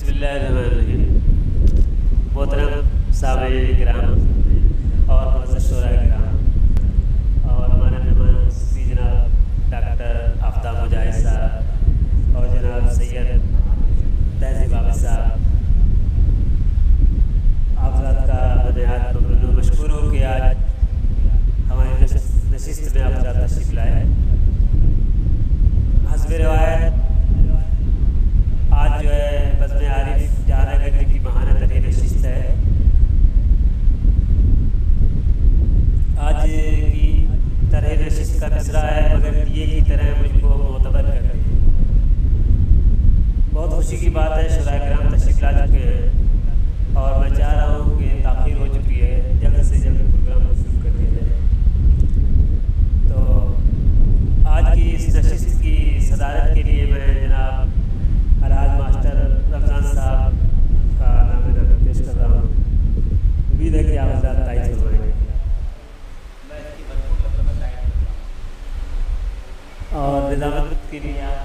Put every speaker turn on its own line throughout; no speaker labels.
बिस्मिल्लाहिर्रहमानिर्रहीम। मोहतरम सामईन किराम और मुअज़्ज़ज़ शुरा किराम और हमारे मेहमान खुसूसी जनाब डॉक्टर आफ्ताब मुजाहिद साहब और जनाब सैयद तहज़ीब आबिद साहब, आप हज़रात का बेनहायत ममनून व मशकूर हूँ कि आज हमारी नशिस्त में आप हज़रात तशरीफ़ लाए। हस्ब रिवायत आज जो है बज़्म आरिफ जाना करने की बहाना तरी नशिस्त है। आज की तरह नशिस्त का मिसरा है मगर ये की तरह मुझको मोतबर कर रही है। बहुत खुशी की बात है, शुरा किराम तशरीफ़ ला चुके हैं और मैं चाह रहा हूँ कि ताख़ीर हो चुकी है, जल्द से जल्द प्रोग्राम को शुरू कर दिया जाए। तो आज की इस नशिस्त की सदारत के लिए मैं जनाब अलहाज मास्टर रमज़ान साहब का नाम पेश कर रहा हूँ। उम्मीद है कि आप हज़रात तारीफ़ फरमाएंगे। और निज़ामत के लिए आप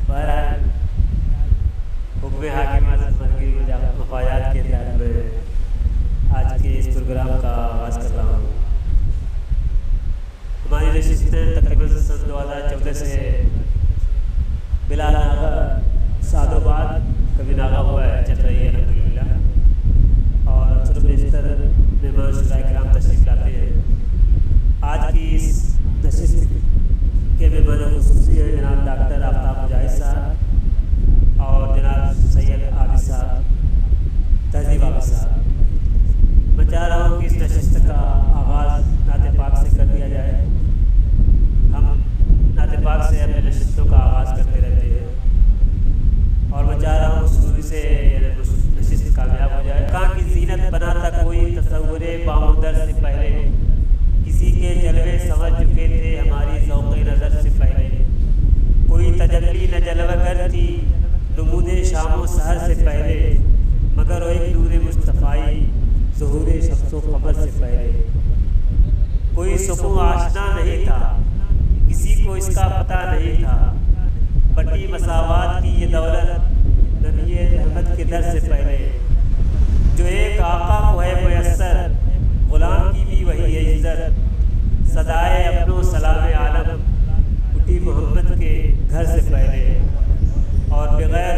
बहरहाल हुक्म हाकिम मरकज़ी मफादात के तहत मैं आज के इस प्रोग्राम का आगाज़ कर रहा हूँ। हमारी नशिस्तें तकरीबन सन 2014 से बिला नागा सालों बाद कभी नागा हुआ है चल रही है अल्हम्दुलिल्लाह। और अक्सर बेशतर मेहमान शुरा किराम तशरीफ़ लाते हैं। आज की इस नशिस्त के मेहमान खुसूसी हैं जनाब डॉक्टर आफ्ताब मुजाहिद साहब और जनाब सैयद आबिद साहब, तहज़ीब आबिद साहब। मैं चाह रहा हूँ कि इस नशिस्त का आगाज़ नाते पाक से कर दिया जाए। हम नाते पाक से अपने नशिस्तों का आगाज़ करते रहते हैं और मैं चाह रहा हूँ शुरू से नशिस्त कामयाब हो जाए। कहाँ की ज़ीनत बनाता कोई तसव्वुरे बामुदर से पहले, किसी के जलवे समझ चुके थे हमारी ज़ौक़े नज़र से पहले। कोई तजल्ली न जलवागर थी नमूदे शामो सहर से पहले, मगर वो एक नूरे मुस्तफ़ाई ज़ुहूरे शम्सो क़मर से पहले। कोई सुकून आशना नहीं था, किसी को इसका पता नहीं था, बटी मसावात की ये दौलत नबी रहमत के दर से पहले। जो एक आका को है मयस्सर, ग़ुलाम की भी वही है इज़्ज़त, सदाए अपनो सलाम आलम उठी मोहम्मद के घर से पहले। और बग़ैर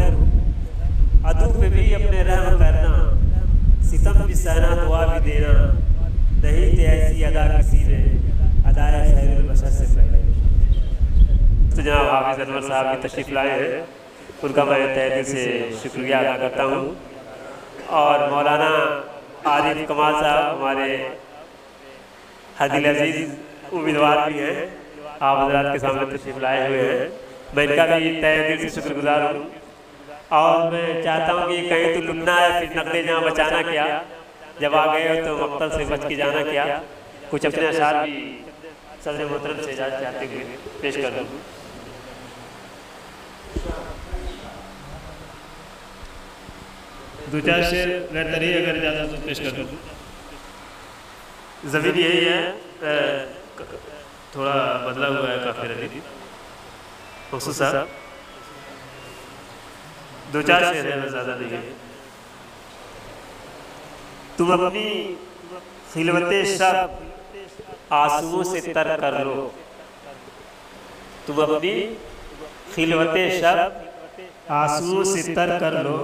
अदू पे भी अपने रहम करना, सितम भी सहना दुआ भी देना, नहीं थे ऐसी अदा किसी ने अदाए खैरुल बशर से पहले। तो जनाब हाफ़िज़ अनवर साहब की तशरीफ़ लाए हैं, उनका मैं तहे दिल से शुक्रिया अदा करता हूँ। और मौलाना आरिफ कमाल साहब हमारे हदील अजीज़ उम्मीदवार भी हैं, आप हज़रात के सामने तशरीफ़ लाए हुए हैं। मैं इनका भी तहे दिल से शुक्रगुज़ार हूँ और मैं चाहता हूँ कि कहीं तो लुटना है फिर नकदे जहाँ बचाना क्या, जब आ गए हो तो मक्तल से बच के जाना क्या। कुछ अपने अशार भी सदर मोहतरम से इजाज़त चाहते हुए पेश कर दूँ।
दो चार शेर बेहतरी अगर इजाज़त तो पेश कर दूँ।
ज़मीन यही है, थोड़ा बदला हुआ है काफ़ी रही मखसूस साहब। दो चार शेर है, ज़्यादा नहीं है। तुम अपनी खिलवते शब आंसुओं से तर कर लो, तुम अपनी खिलवते शब
आंसुओं से तर कर लो,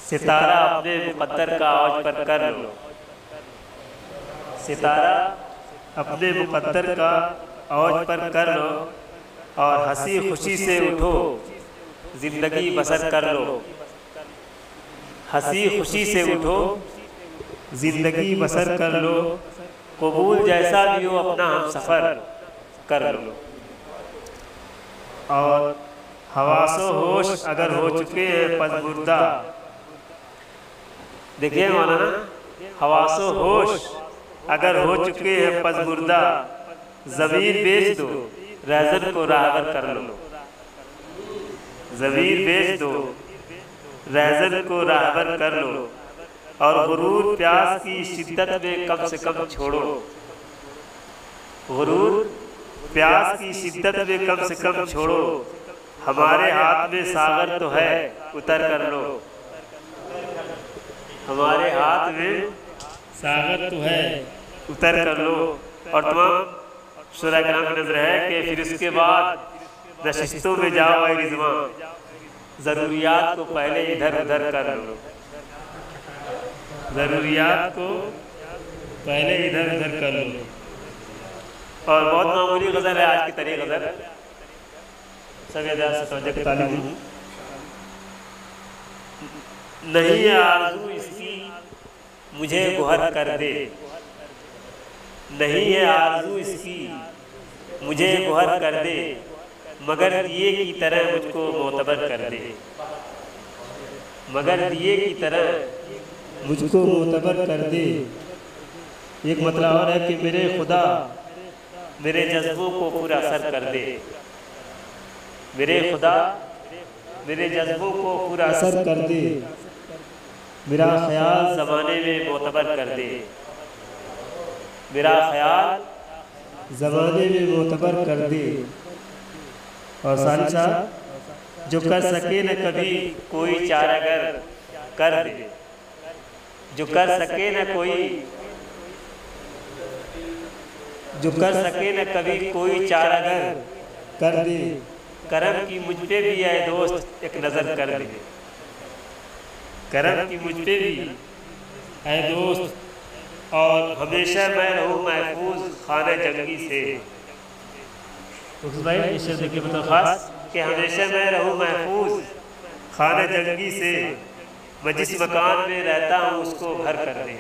सितारा अपने मुक़द्दर का औज पर कर लो, सितारा
अपने मुक़द्दर का औज पर कर लो,
और हंसी खुशी से उठो ज़िंदगी बसर कर लो, हंसी खुशी से उठो
ज़िंदगी बसर कर लो,
कबूल जैसा भी हो अपना हम सफ़र कर लो।
और हवासो होश अगर हो चुके हैं पज़मुर्दा।
देखिए मौलाना, हवासो होश अगर हो चुके हैं पज़मुर्दा, ज़मीर बेच दो रहज़न को राहबर कर लो, ज़मीर बेच दो रहज़न को राहबर कर लो, और गुरूर प्यास की शिद्दत में कम से कम छोड़ो, गुरूर
प्यास की शिद्दत में कम से कम छोड़ो,
हमारे हाथ में सागर तो है, उतर कर लो। हमारे हाथ में
सागर तो है,
उतर कर लो। और तमाम शुरा कराम की नजर है कि फिर उसके बाद नशिस्तों में जाओ ऐ रिज़वां, ज़रूरियात को पहले इधर उधर कर लो।
ज़रूरियात को पहले इधर उधर कर लो।
और बहुत मामूली गज़ल है आज की तरी गज़ल, सवेदा से तवज्जो की तालिब हूँ। नहीं है आरज़ू इसकी मुझे गुहर कर दे, नहीं है आरज़ू इसकी मुझे गुहर कर दे, मगर दिए की तरह मुझको मोतबर कर दे। मगर दिए की तरह
मुझको मोतबर कर दे। एक मतलब और है कि मेरे खुदा
मेरे जज्बों को पूरा असर कर दे। मेरे खुदा मेरे जज्बों को पूरा
असर कर दे। मेरा ख्याल
ज़माने में मोतबर कर दे। मेरा ख्याल
ज़माने में मोतबर कर दे। और साली साहब,
जो कर सके न कभी कोई चारागर कर दे, जो कर सके न कोई, जो कर सके न कभी कोई चारागर
कर दे।
करम की मुझ पे भी है दोस्त एक नज़र कर दे। करम की मुझ पे भी
है दोस्त,
और हमेशा मैं रहूँ महफूज खाने जंगी से।
भाई इस शेर देखिए मतलब खास
कि हमेशा मैं रहूँ महफूज खाने जंगी से, मैं जिस मकान में रहता हूँ उसको घर कर दे।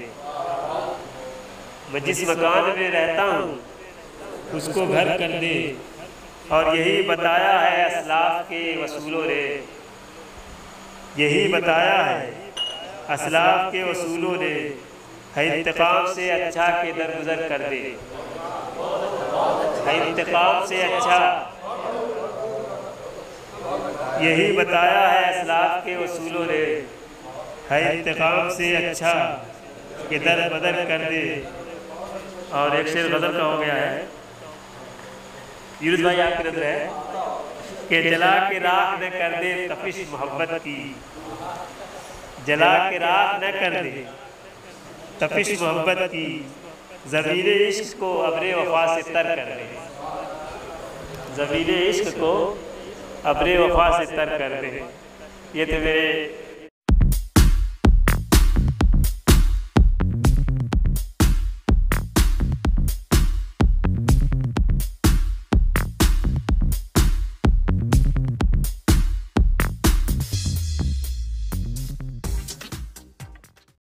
मैं जिस मकान में रहता हूँ
उसको घर कर दे।
और यही बताया है असलाफ के वसूलों ने, यही बताया है असलाफ के वसूलों ने, है इंतकाम से अच्छा के दरगुजर कर दे। है इंतकाम से अच्छा, यही बताया है असलाफ के वसूलों ने, है इंतकाम से अच्छा के दर बदर कर दे। और एक शेर गजल का हो गया है, यूनुस भाई आपकी नजर है कि जला के राख न कर दे तपिश मोहब्बत की, जला के राख न कर दे तपिश मोहब्बत की, ज़मीने इश्क को अब्रे वफा से तर कर दे। ज़मीने इश्क को अब्रे वफा से तर कर दे। ये तो मेरे